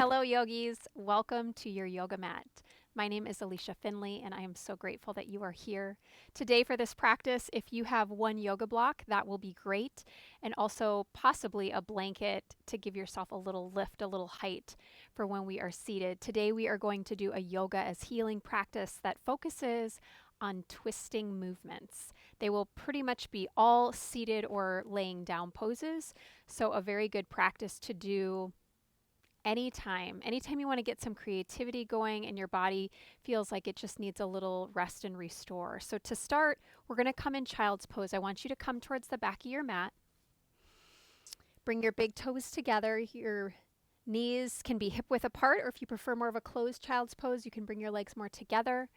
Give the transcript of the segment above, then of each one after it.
Hello, yogis. Welcome to your yoga mat. My name is Alicia Finley, and I am so grateful that you are here today for this practice. If you have one yoga block, that will be great, and also possibly a blanket to give yourself a little lift, a little height for when we are seated. Today, we are going to do a yoga as healing practice that focuses on twisting movements. They will pretty much be all seated or laying down poses, so a very good practice to do anytime you want to get some creativity going and your body feels like it just needs a little rest and restore. So to start, we're going to come in child's pose. I want you to come towards the back of your mat. Bring your big toes together. Your knees can be hip width apart, or if you prefer more of a closed child's pose, you can bring your legs more together.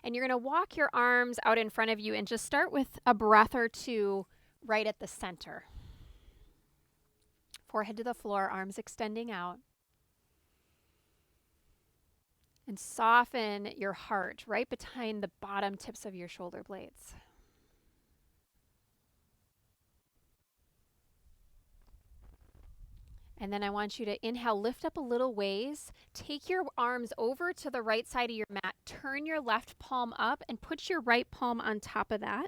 And you're going to walk your arms out in front of you and just start with a breath or two right at the center. Forehead to the floor, arms extending out. And soften your heart right behind the bottom tips of your shoulder blades. And then I want you to inhale, lift up a little ways. Take your arms over to the right side of your mat. Turn your left palm up and put your right palm on top of that.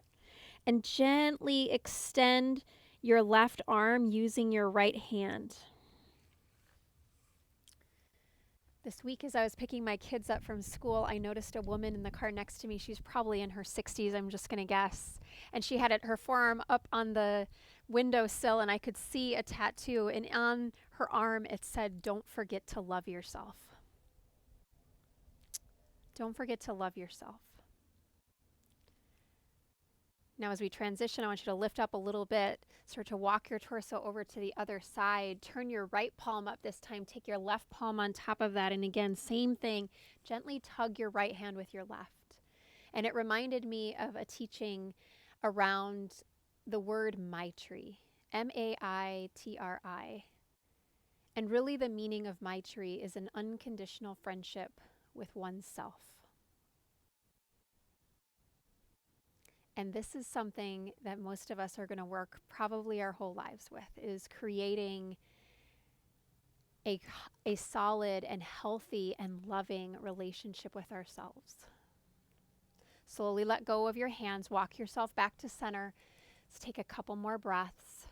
And gently extend your left arm using your right hand. This week, as I was picking my kids up from school, I noticed a woman in the car next to me. She's probably in her 60s, I'm just going to guess. And she had her forearm up on the windowsill, and I could see a tattoo. And on her arm, it said, "Don't forget to love yourself." Don't forget to love yourself. Now, as we transition, I want you to lift up a little bit. Start to walk your torso over to the other side. Turn your right palm up this time. Take your left palm on top of that. And again, same thing. Gently tug your right hand with your left. And it reminded me of a teaching around the word Maitri, Maitri. And really the meaning of Maitri is an unconditional friendship with oneself. And this is something that most of us are going to work probably our whole lives with, is creating a solid and healthy and loving relationship with ourselves. Slowly let go of your hands. Walk yourself back to center. Let's take a couple more breaths.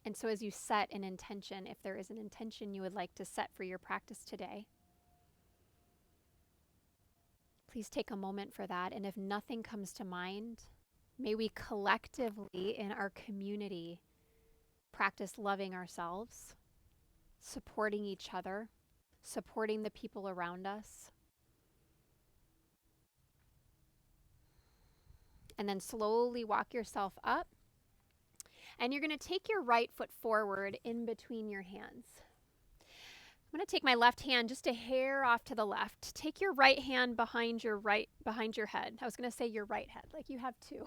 And so as you set an intention, if there is an intention you would like to set for your practice today, please take a moment for that. And if nothing comes to mind, may we collectively in our community practice loving ourselves, supporting each other, supporting the people around us. And then slowly walk yourself up. And you're going to take your right foot forward in between your hands. I'm going to take my left hand just a hair off to the left. Take your right hand behind your head. I was going to say your right head, like you have two.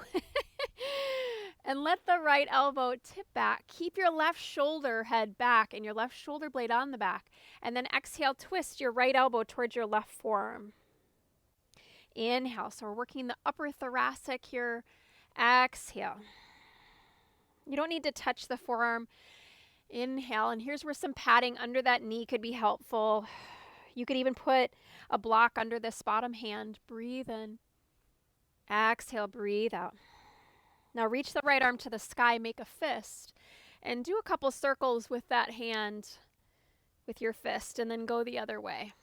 And let the right elbow tip back. Keep your left shoulder head back and your left shoulder blade on the back. And then exhale, twist your right elbow towards your left forearm. Inhale. So we're working the upper thoracic here. Exhale. You don't need to touch the forearm. Inhale, and here's where some padding under that knee could be helpful. You could even put a block under this bottom hand. Breathe in. Exhale, breathe out. Now reach the right arm to the sky, make a fist, and do a couple circles with that hand, with your fist, and then go the other way.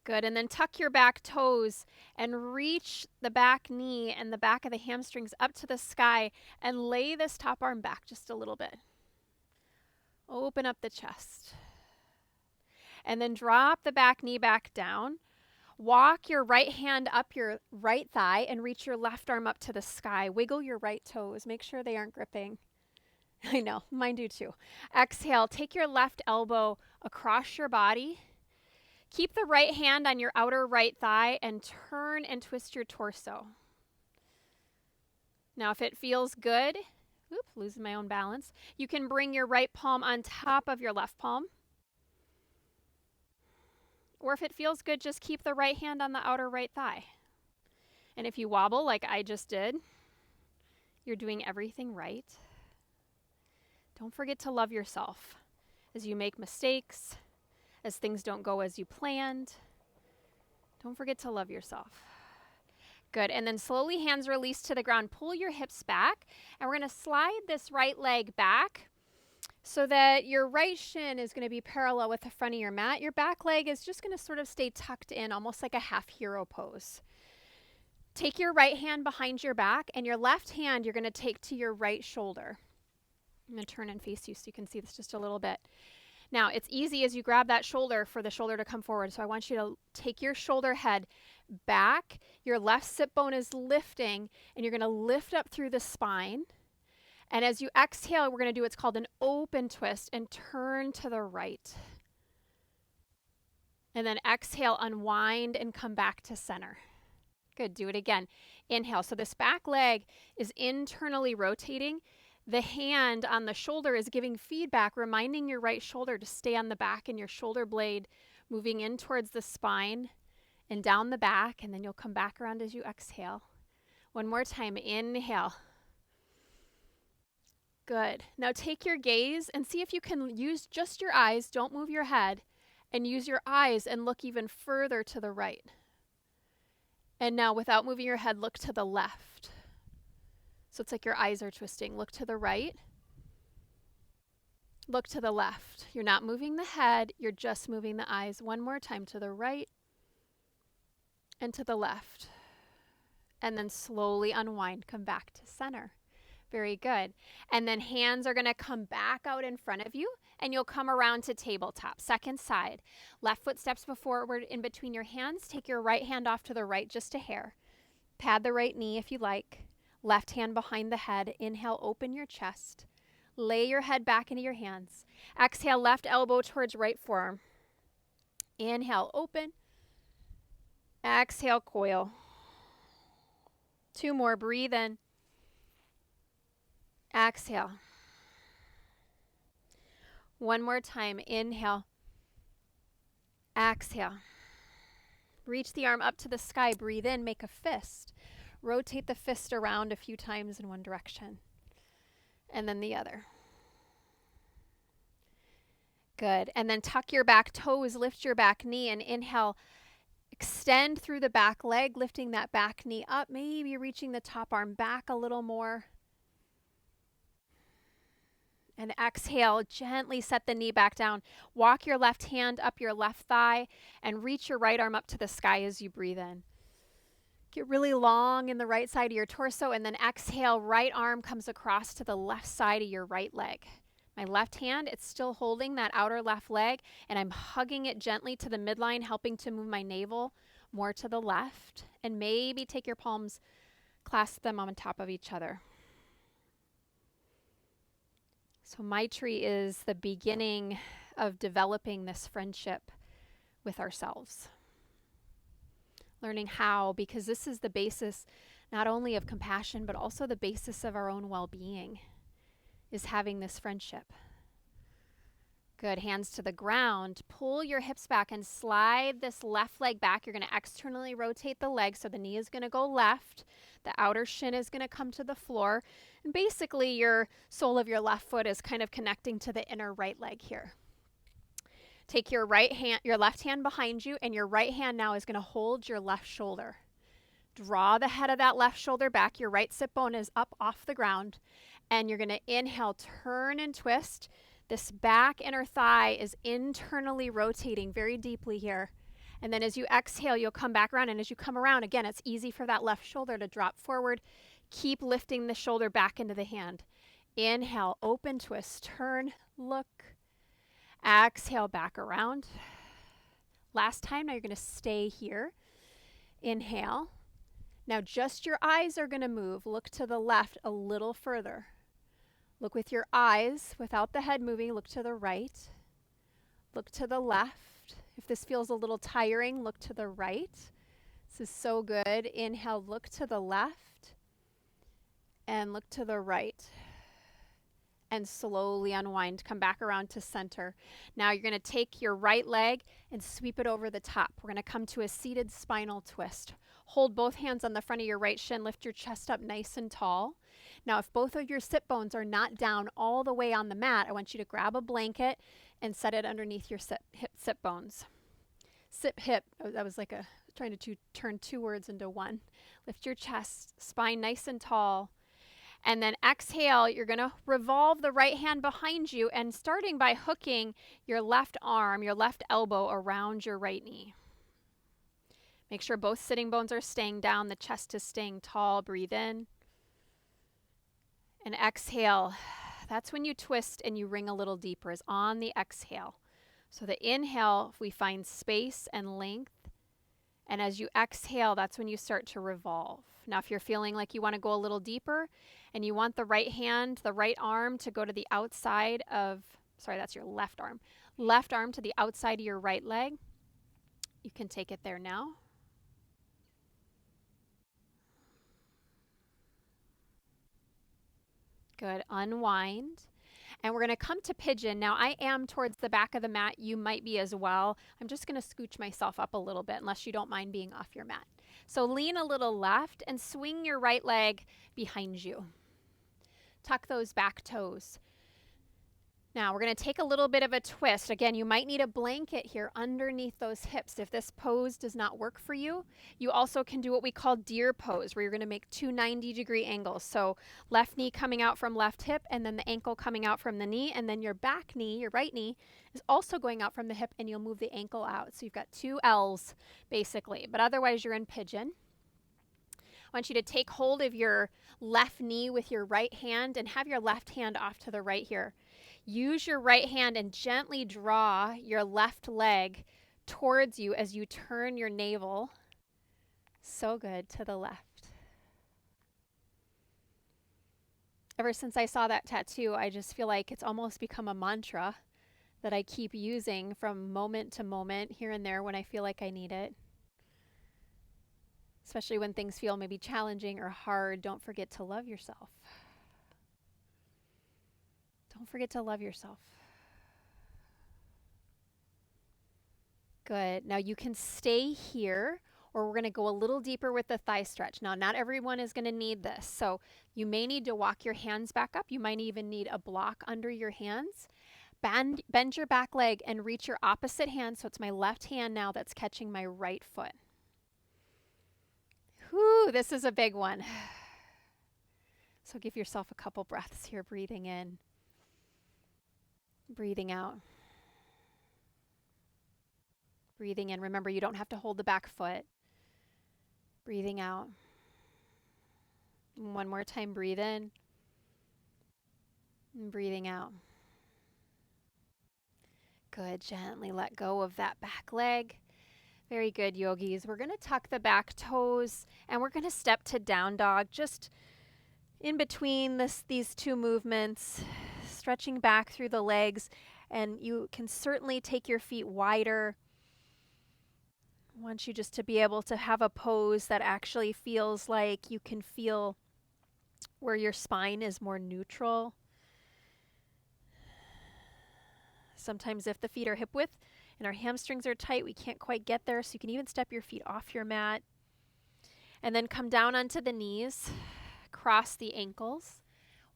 Good, and then tuck your back toes and reach the back knee and the back of the hamstrings up to the sky and lay this top arm back just a little bit. Open up the chest. And then drop the back knee back down. Walk your right hand up your right thigh and reach your left arm up to the sky. Wiggle your right toes. Make sure they aren't gripping. I know, mine do too. Exhale, take your left elbow across your body. Keep the right hand on your outer right thigh and turn and twist your torso. Now, if it feels good, losing my own balance, you can bring your right palm on top of your left palm. Or if it feels good, just keep the right hand on the outer right thigh. And if you wobble like I just did, you're doing everything right. Don't forget to love yourself. as you make mistakes, as things don't go as you planned. Don't forget to love yourself. Good. And then slowly hands release to the ground. Pull your hips back. And we're going to slide this right leg back so that your right shin is going to be parallel with the front of your mat. Your back leg is just going to sort of stay tucked in, almost like a half hero pose. Take your right hand behind your back, and your left hand you're going to take to your right shoulder. I'm going to turn and face you so you can see this just a little bit. Now, it's easy as you grab that shoulder for the shoulder to come forward. So I want you to take your shoulder head back. Your left sit bone is lifting, and you're going to lift up through the spine. And as you exhale, we're going to do what's called an open twist and turn to the right. And then exhale, unwind, and come back to center. Good. Do it again. Inhale. So this back leg is internally rotating. The hand on the shoulder is giving feedback, reminding your right shoulder to stay on the back, and your shoulder blade moving in towards the spine and down the back, and then you'll come back around as you exhale. One more time. Inhale. Good. Now take your gaze and see if you can use just your eyes, don't move your head, and use your eyes and look even further to the right. And now without moving your head, look to the left. So it's like your eyes are twisting. Look to the right. Look to the left. You're not moving the head, you're just moving the eyes. One more time, to the right and to the left. And then slowly unwind, come back to center. Very good. And then hands are going to come back out in front of you, and you'll come around to tabletop. Second side. Left foot steps forward in between your hands. Take your right hand off to the right just a hair. Pad the right knee if you like. Left hand behind the head. Inhale, open your chest. Lay your head back into your hands. Exhale, left elbow towards right forearm. Inhale, open. Exhale, coil. 2 more. Breathe in. Exhale. 1 more time. Inhale. Exhale. Reach the arm up to the sky. Breathe in. Make a fist. Rotate the fist around a few times in one direction. And then the other. Good. And then tuck your back toes. Lift your back knee. And inhale. Extend through the back leg. Lifting that back knee up. Maybe reaching the top arm back a little more. And exhale, gently set the knee back down. Walk your left hand up your left thigh and reach your right arm up to the sky as you breathe in. Get really long in the right side of your torso, and then exhale, right arm comes across to the left side of your right leg. My left hand, it's still holding that outer left leg, and I'm hugging it gently to the midline, helping to move my navel more to the left. And maybe take your palms, clasp them on top of each other. So Maitri is the beginning of developing this friendship with ourselves. Learning how, because this is the basis not only of compassion, but also the basis of our own well-being, is having this friendship. Good. Hands to the ground. Pull your hips back and slide this left leg back. You're going to externally rotate the leg, so the knee is going to go left. The outer shin is going to come to the floor. And basically, your sole of your left foot is kind of connecting to the inner right leg here. Take your left hand behind you, and your right hand now is going to hold your left shoulder. Draw the head of that left shoulder back. Your right sit bone is up off the ground. And you're going to inhale, turn and twist. This back inner thigh is internally rotating very deeply here. And then as you exhale, you'll come back around. And as you come around, again, it's easy for that left shoulder to drop forward. Keep lifting the shoulder back into the hand. Inhale, open twist, turn, look. Exhale, back around. Last time, now you're going to stay here. Inhale. Now just your eyes are going to move. Look to the left a little further. Look with your eyes, without the head moving, look to the right. Look to the left. If this feels a little tiring, look to the right. This is so good. Inhale, look to the left. And look to the right. And slowly unwind. Come back around to center. Now you're going to take your right leg and sweep it over the top. We're going to come to a seated spinal twist. Hold both hands on the front of your right shin. Lift your chest up nice and tall. Now, if both of your sit bones are not down all the way on the mat, I want you to grab a blanket and set it underneath your sit bones. Sit hip, that was like trying to turn two words into one. Lift your chest, spine nice and tall. And then exhale, you're going to revolve the right hand behind you and starting by hooking your left arm, your left elbow around your right knee. Make sure both sitting bones are staying down, the chest is staying tall. Breathe in. And exhale. That's when you twist and you ring a little deeper, is on the exhale. So the inhale, we find space and length. And as you exhale, that's when you start to revolve. Now, if you're feeling like you want to go a little deeper and you want the right hand, the right arm to go to the outside of, sorry, that's your left arm to the outside of your right leg, you can take it there now. Good. Unwind. And we're going to come to pigeon. Now, I am towards the back of the mat. You might be as well. I'm just going to scooch myself up a little bit, unless you don't mind being off your mat. So lean a little left and swing your right leg behind you. Tuck those back toes. Now, we're going to take a little bit of a twist. Again, you might need a blanket here underneath those hips. If this pose does not work for you, you also can do what we call deer pose, where you're going to make two 90-degree angles. So left knee coming out from left hip, and then the ankle coming out from the knee, and then your back knee, your right knee, is also going out from the hip, and you'll move the ankle out. So you've got two L's, basically. But otherwise, you're in pigeon. I want you to take hold of your left knee with your right hand and have your left hand off to the right here. Use your right hand and gently draw your left leg towards you as you turn your navel. So good, to the left. Ever since I saw that tattoo, I just feel like it's almost become a mantra that I keep using from moment to moment, here and there when I feel like I need it. Especially when things feel maybe challenging or hard, don't forget to love yourself. Don't forget to love yourself. Good. Now you can stay here, or we're going to go a little deeper with the thigh stretch. Now, not everyone is going to need this. So you may need to walk your hands back up. You might even need a block under your hands. Bend your back leg and reach your opposite hand. So it's my left hand now that's catching my right foot. Whew, this is a big one. So give yourself a couple breaths here, breathing in. Breathing out. Breathing in. Remember, you don't have to hold the back foot. Breathing out. One more time, breathe in. And breathing out. Good. Gently let go of that back leg. Very good, yogis. We're going to tuck the back toes and we're going to step to down dog, just in between these two movements. Stretching back through the legs, and you can certainly take your feet wider. I want you just to be able to have a pose that actually feels like you can feel where your spine is more neutral. Sometimes if the feet are hip width and our hamstrings are tight, we can't quite get there, so you can even step your feet off your mat. And then come down onto the knees, cross the ankles.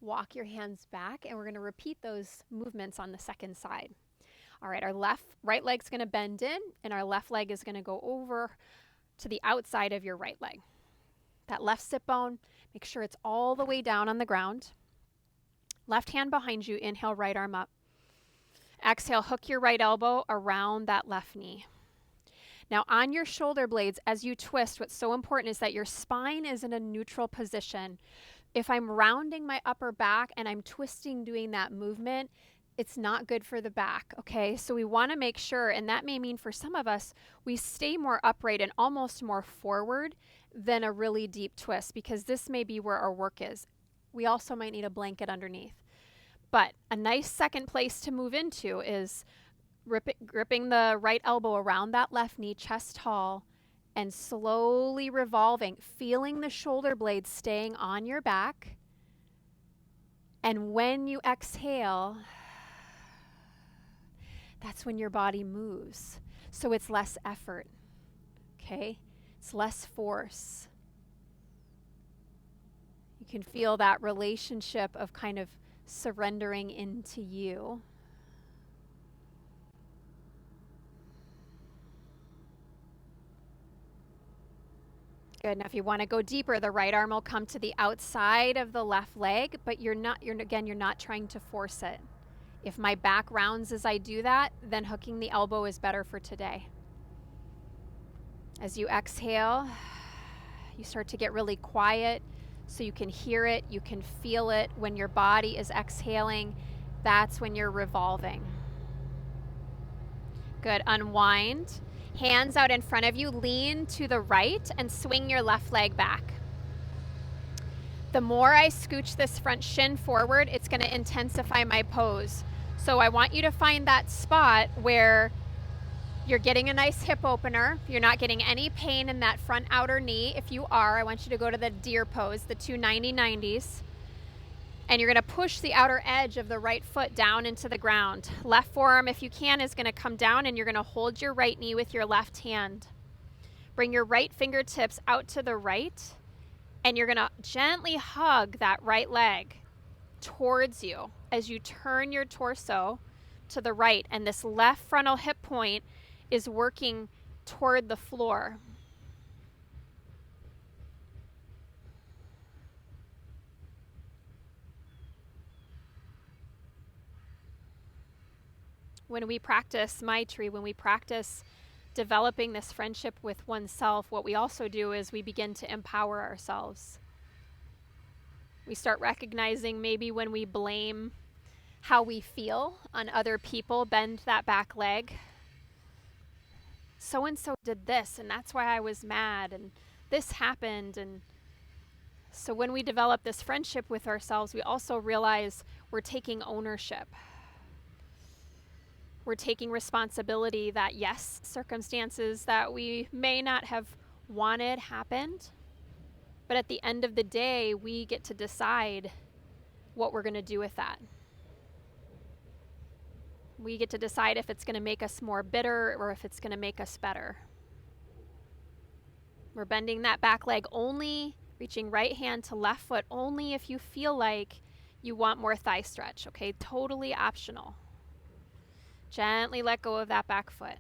Walk your hands back, and we're going to repeat those movements on the second side. All right, our right leg's going to bend in, and our left leg is going to go over to the outside of your right leg. That left sit bone, make sure it's all the way down on the ground. Left hand behind you, inhale, right arm up. Exhale, hook your right elbow around that left knee. Now on your shoulder blades, as you twist, what's so important is that your spine is in a neutral position. If I'm rounding my upper back and I'm twisting doing that movement, it's not good for the back, okay? So we want to make sure, and that may mean for some of us, we stay more upright and almost more forward than a really deep twist, because this may be where our work is. We also might need a blanket underneath. But a nice second place to move into is gripping the right elbow around that left knee, chest tall, and slowly revolving, feeling the shoulder blades staying on your back. And when you exhale, that's when your body moves. So it's less effort, okay? It's less force. You can feel that relationship of kind of surrendering into you. Good. Now if you want to go deeper, the right arm will come to the outside of the left leg, but you're not trying to force it. If my back rounds as I do that, then hooking the elbow is better for today. As you exhale, you start to get really quiet so you can hear it, you can feel it. When your body is exhaling, that's when you're revolving. Good. Unwind. Hands out in front of you, lean to the right and swing your left leg back. The more I scooch this front shin forward, it's going to intensify my pose. So I want you to find that spot where you're getting a nice hip opener. You're not getting any pain in that front outer knee. If you are, I want you to go to the deer pose, the 2 90-90s. And you're going to push the outer edge of the right foot down into the ground. Left forearm, if you can, is going to come down, and you're going to hold your right knee with your left hand. Bring your right fingertips out to the right, and you're going to gently hug that right leg towards you as you turn your torso to the right. And this left frontal hip point is working toward the floor. When we practice Maitri, when we practice developing this friendship with oneself, what we also do is we begin to empower ourselves. We start recognizing maybe when we blame how we feel on other people, bend that back leg. So-and-so did this, and that's why I was mad, and this happened. And so when we develop this friendship with ourselves, we also realize we're taking ownership. We're taking responsibility that, yes, circumstances that we may not have wanted happened, but at the end of the day, we get to decide what we're going to do with that. We get to decide if it's going to make us more bitter or if it's going to make us better. We're bending that back leg only, reaching right hand to left foot only if you feel like you want more thigh stretch, okay? Totally optional. Gently let go of that back foot.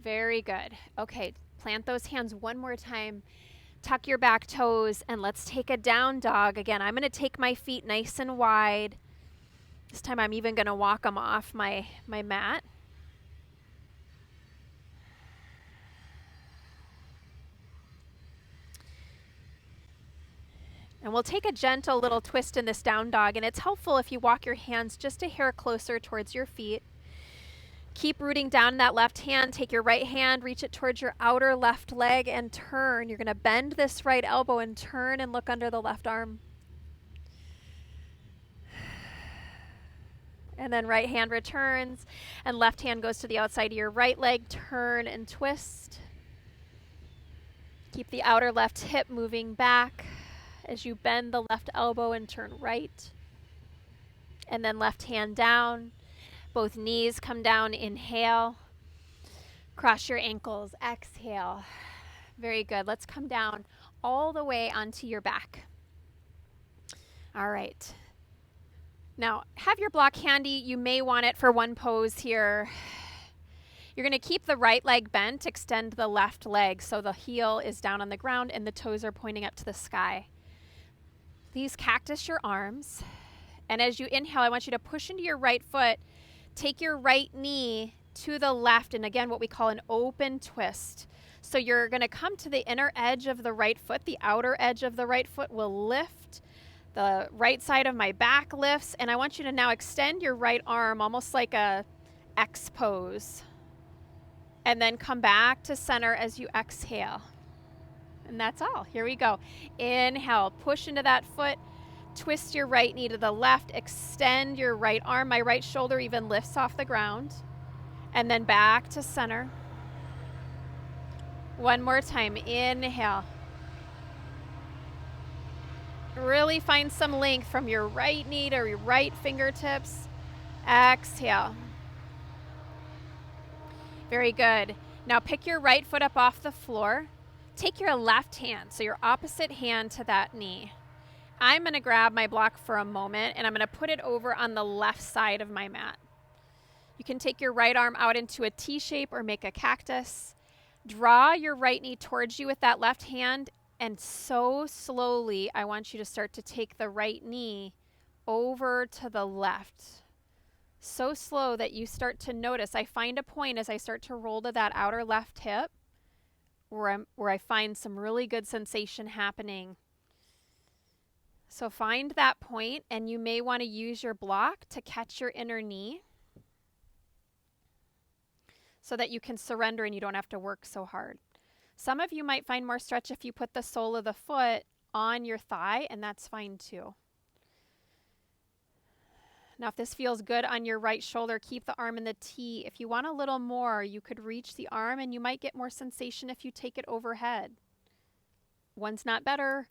Very good. Okay, plant those hands one more time. Tuck your back toes, and let's take a down dog. Again, I'm going to take my feet nice and wide. This time I'm even going to walk them off my mat. And we'll take a gentle little twist in this down dog, and it's helpful if you walk your hands just a hair closer towards your feet. Keep rooting down in that left hand. Take your right hand, reach it towards your outer left leg, and turn. You're going to bend this right elbow and turn and look under the left arm. And then right hand returns, and left hand goes to the outside of your right leg. Turn and twist. Keep the outer left hip moving back as you bend the left elbow and turn right. And then left hand down. Both knees come down. Inhale. Cross your ankles. Exhale. Very good. Let's come down all the way onto your back. All right. Now, have your block handy. You may want it for one pose here. You're going to keep the right leg bent, extend the left leg so the heel is down on the ground and the toes are pointing up to the sky. Please cactus your arms. And as you inhale, I want you to push into your right foot. Take your right knee to the left, and again, what we call an open twist. So you're going to come to the inner edge of the right foot. The outer edge of the right foot will lift. The right side of my back lifts, and I want you to now extend your right arm almost like a X pose. And then come back to center as you exhale. And that's all. Here we go. Inhale, push into that foot. Twist your right knee to the left. Extend your right arm. My right shoulder even lifts off the ground. And then back to center. One more time. Inhale. Really find some length from your right knee to your right fingertips. Exhale. Very good. Now pick your right foot up off the floor. Take your left hand, so your opposite hand to that knee. I'm going to grab my block for a moment and I'm going to put it over on the left side of my mat. You can take your right arm out into a T shape or make a cactus. Draw your right knee towards you with that left hand, and so slowly I want you to start to take the right knee over to the left. So slow that you start to notice. I find a point as I start to roll to that outer left hip where I find some really good sensation happening. So find that point, and you may want to use your block to catch your inner knee so that you can surrender and you don't have to work so hard. Some of you might find more stretch if you put the sole of the foot on your thigh, and that's fine too. Now, if this feels good on your right shoulder, keep the arm in the T. If you want a little more, you could reach the arm, and you might get more sensation if you take it overhead. One's not better.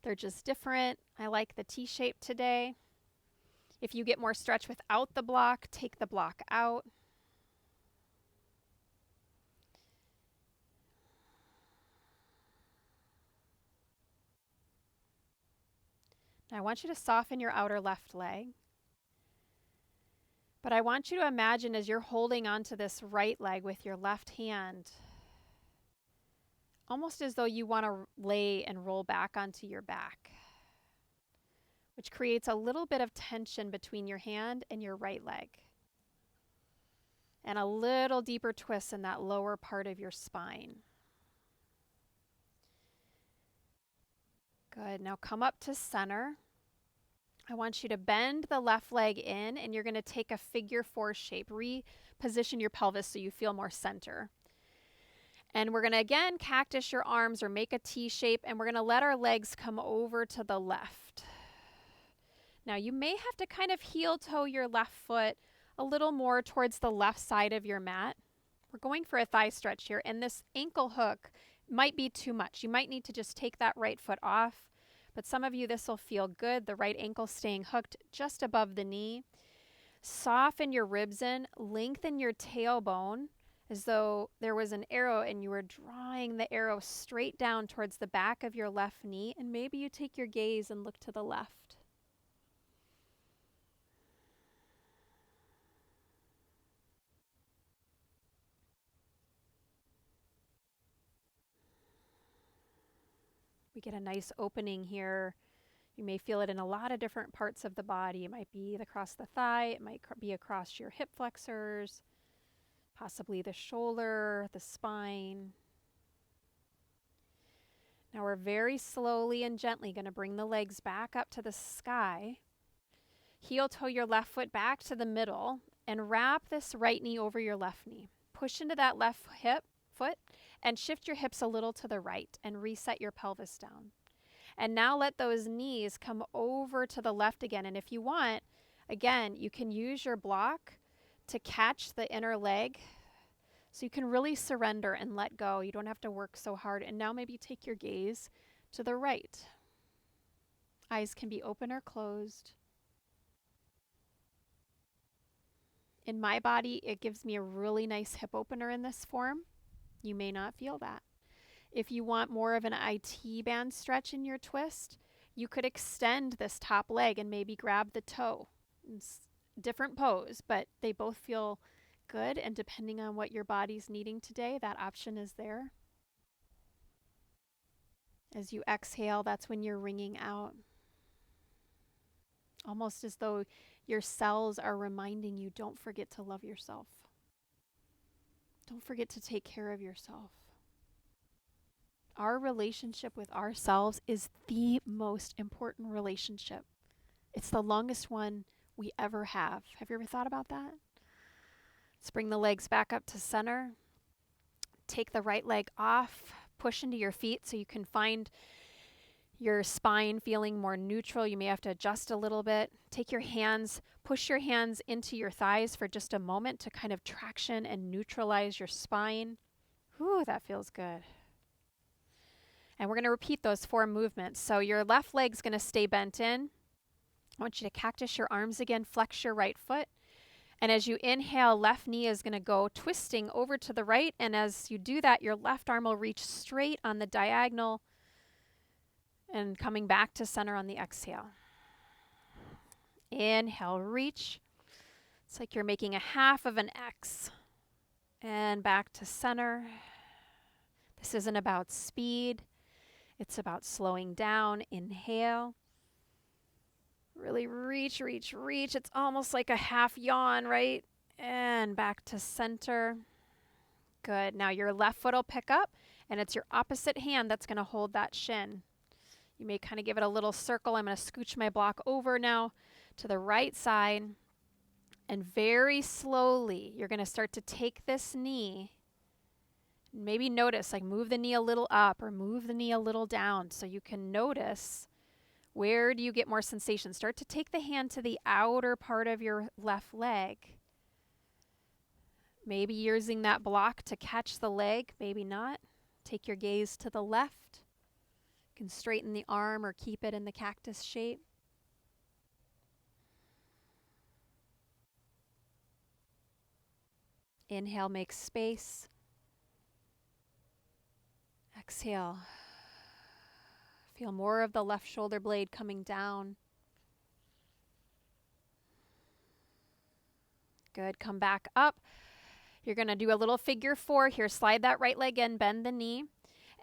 They're just different. I like the T shape today. If you get more stretch without the block, take the block out. Now, I want you to soften your outer left leg. But I want you to imagine as you're holding onto this right leg with your left hand, almost as though you want to lay and roll back onto your back, which creates a little bit of tension between your hand and your right leg, and a little deeper twist in that lower part of your spine. Good. Now come up to center. I want you to bend the left leg in, and you're going to take a figure 4 shape. Reposition your pelvis so you feel more center. And we're going to, again, cactus your arms or make a T shape, and we're going to let our legs come over to the left. Now, you may have to kind of heel toe your left foot a little more towards the left side of your mat. We're going for a thigh stretch here, and this ankle hook might be too much. You might need to just take that right foot off. But some of you, this will feel good. The right ankle staying hooked just above the knee. Soften your ribs in. Lengthen your tailbone as though there was an arrow and you were drawing the arrow straight down towards the back of your left knee. And maybe you take your gaze and look to the left. We get a nice opening here. You may feel it in a lot of different parts of the body. It might be across the thigh. It might be across your hip flexors, possibly the shoulder, the spine. Now we're very slowly and gently going to bring the legs back up to the sky. Heel toe your left foot back to the middle and wrap this right knee over your left knee. Push into that left foot and shift your hips a little to the right and reset your pelvis down. And now let those knees come over to the left again. And if you want, again, you can use your block to catch the inner leg so you can really surrender and let go. You don't have to work so hard. And now maybe take your gaze to the right. Eyes can be open or closed. In my body, it gives me a really nice hip opener in this form. You may not feel that. If you want more of an IT band stretch in your twist, you could extend this top leg and maybe grab the toe. It's different pose, but they both feel good, and depending on what your body's needing today, that option is there. As you exhale, that's when you're wringing out. Almost as though your cells are reminding you, don't forget to love yourself. Don't forget to take care of yourself. Our relationship with ourselves is the most important relationship. It's the longest one we ever have. Have you ever thought about that? Let's bring the legs back up to center. Take the right leg off. Push into your feet so you can find your spine feeling more neutral. You may have to adjust a little bit. Take your hands, push your hands into your thighs for just a moment to kind of traction and neutralize your spine. Whew, that feels good. And we're going to repeat those 4 movements. So your left leg's going to stay bent in. I want you to cactus your arms again, flex your right foot. And as you inhale, left knee is going to go twisting over to the right. And as you do that, your left arm will reach straight on the diagonal. And coming back to center on the exhale. Inhale, reach. It's like you're making a half of an X. And back to center. This isn't about speed. It's about slowing down. Inhale. Really reach, reach, reach. It's almost like a half yawn, right? And back to center. Good. Now your left foot will pick up, and it's your opposite hand that's going to hold that shin. You may kind of give it a little circle. I'm going to scooch my block over now to the right side. And very slowly, you're going to start to take this knee. Maybe notice, like move the knee a little up or move the knee a little down so you can notice where do you get more sensation. Start to take the hand to the outer part of your left leg. Maybe using that block to catch the leg, maybe not. Take your gaze to the left. You can straighten the arm or keep it in the cactus shape. Inhale, make space. Exhale. Feel more of the left shoulder blade coming down. Good. Come back up. You're going to do a little figure 4 here. Slide that right leg in, bend the knee,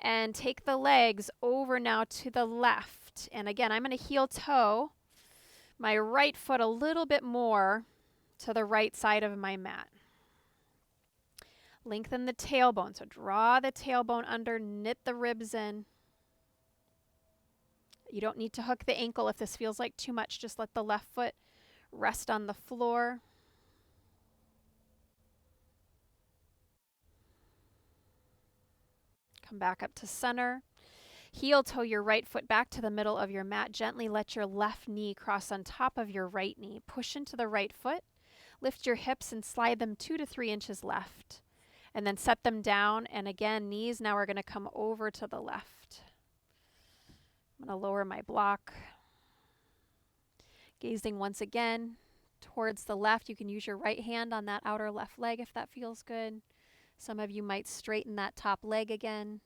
and take the legs over now to the left. And again, I'm going to heel toe my right foot a little bit more to the right side of my mat. Lengthen the tailbone. So draw the tailbone under, knit the ribs in. You don't need to hook the ankle if this feels like too much. Just let the left foot rest on the floor. Come back up to center. Heel toe your right foot back to the middle of your mat. Gently let your left knee cross on top of your right knee. Push into the right foot. Lift your hips and slide them 2 to 3 inches left. And then set them down. And again, knees now are going to come over to the left. I'm going to lower my block. Gazing once again towards the left. You can use your right hand on that outer left leg if that feels good. Some of you might straighten that top leg again.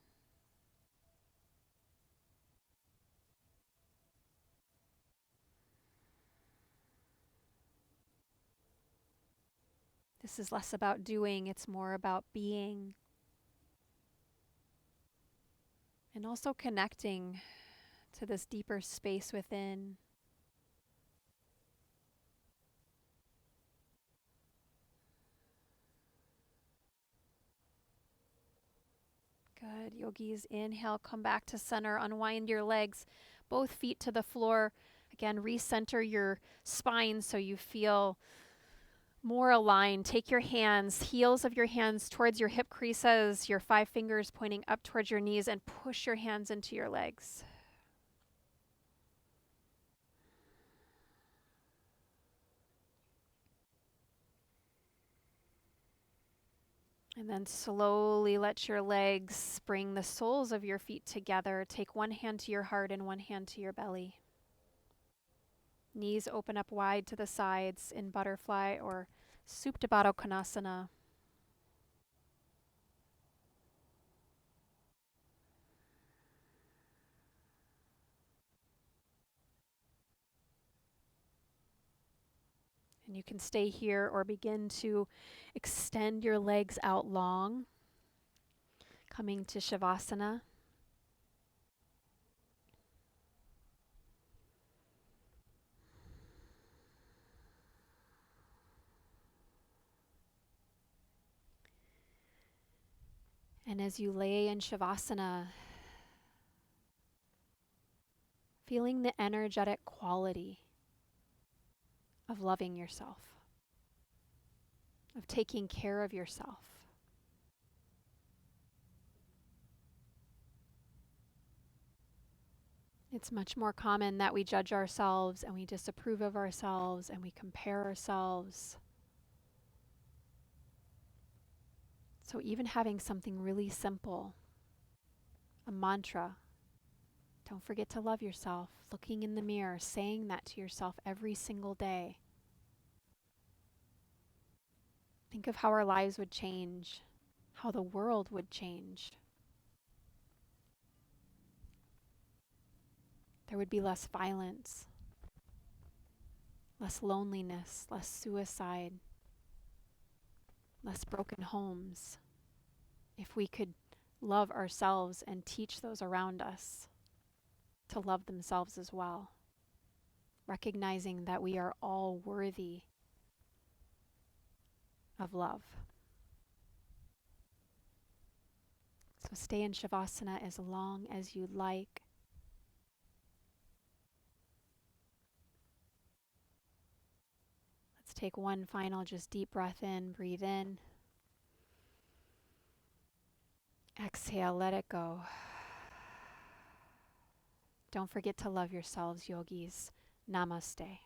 This is less about doing, it's more about being. And also connecting to this deeper space within. Good. Yogis, inhale, come back to center, unwind your legs, both feet to the floor. Again, recenter your spine so you feel more aligned. Take your hands, heels of your hands towards your hip creases, your 5 fingers pointing up towards your knees, and push your hands into your legs. And then slowly let your legs bring the soles of your feet together. Take one hand to your heart and one hand to your belly. Knees open up wide to the sides in butterfly or Supta Baddha Konasana. And you can stay here or begin to extend your legs out long, coming to Shavasana. And as you lay in Shavasana, feeling the energetic quality of loving yourself, of taking care of yourself. It's much more common that we judge ourselves and we disapprove of ourselves and we compare ourselves. So even having something really simple, a mantra, don't forget to love yourself, looking in the mirror, saying that to yourself every single day. Think of how our lives would change, how the world would change. there would be less violence, less loneliness, less suicide, less broken homes. If we could love ourselves and teach those around us to love themselves as well, recognizing that we are all worthy of love. So stay in Shavasana as long as you like. Let's take one final just deep breath in, breathe in. Exhale, let it go. Don't forget to love yourselves, yogis. Namaste.